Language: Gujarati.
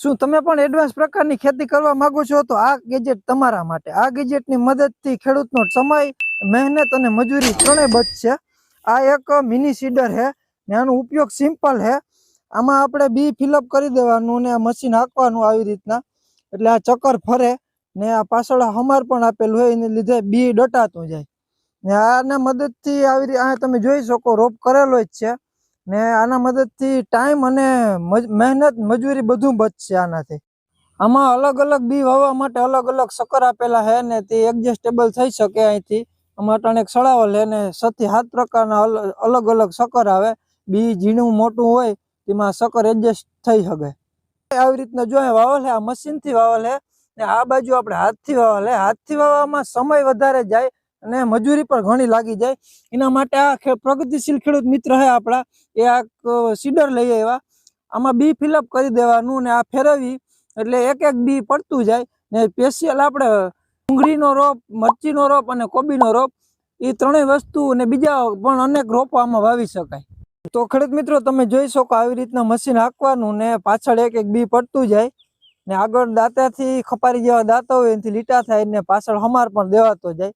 શું તમે પણ એડવાન્સ પ્રકારની ખેતી કરવા માંગો છો તો આ ગેજેટ તમારા માટે। આ ગેજેટની મદદથી ખેડૂતનો સમય, મહેનત અને મજૂરી ત્રણેય બચશે। આ એક મિની સીડર છે ને આનો ઉપયોગ સિમ્પલ છે। આમાં આપણે બી ફિલઅપ કરી દેવાનું ને આ મશીન હાંકવાનું આવી રીતના, એટલે આ ચક્કર ફરે ને આ પાછળ હમાર પણ આપેલું હોય, એને લીધે બી ડટાતું જાય ને આના મદદથી આવી રીતે આ તમે જોઈ શકો રોપ કરેલો જ છે ને આના મદદથી ટાઈમ અને મહેનત મજૂરી બધું બચશે આનાથી। આમાં અલગ અલગ બી વાવવા માટે અલગ અલગ સકર આપેલા છે ને તે એડજસ્ટેબલ થઈ શકે અહીંથી। આમાં અટાણે એક સળાવલ છે ને 6 થી 7 પ્રકારના અલગ અલગ સકર આવે। બી ઝીણું મોટું હોય તેમાં સકર એડજસ્ટ થઈ શકે। આવી રીતના જો વાવલ છે, આ મશીનથી વાવલ છે ને આ બાજુ આપણે હાથથી વાવલ છે। હાથથી વાવવામાં સમય વધારે જાય અને મજૂરી પણ ઘણી લાગી જાય। એના માટે આ પ્રગતિશીલ ખેડૂત મિત્ર છે આપણા, એ આ સીડર લઈ આવ્યા। આમાં બી ફિલઅપ કરી દેવાનું ને આ ફેરવી એટલે એક એક બી પડતું જાય ને સ્પેશિયલ આપણે ડુંગળીનો રોપ, મરચીનો રોપ અને કોબીનો રોપ, એ ત્રણેય વસ્તુ અને બીજા પણ અનેક રોપો આમાં વાવી શકાય। તો ખેડૂત મિત્રો તમે જોઈ શકો આવી રીતના મશીન હાંકવાનું ને પાછળ એક એક બી પડતું જાય ને આગળ દાંતાથી ખપારી જેવા દાંતા હોય એનાથી લીટા થાય ને પાછળ હમાર પણ દેવાતો જાય।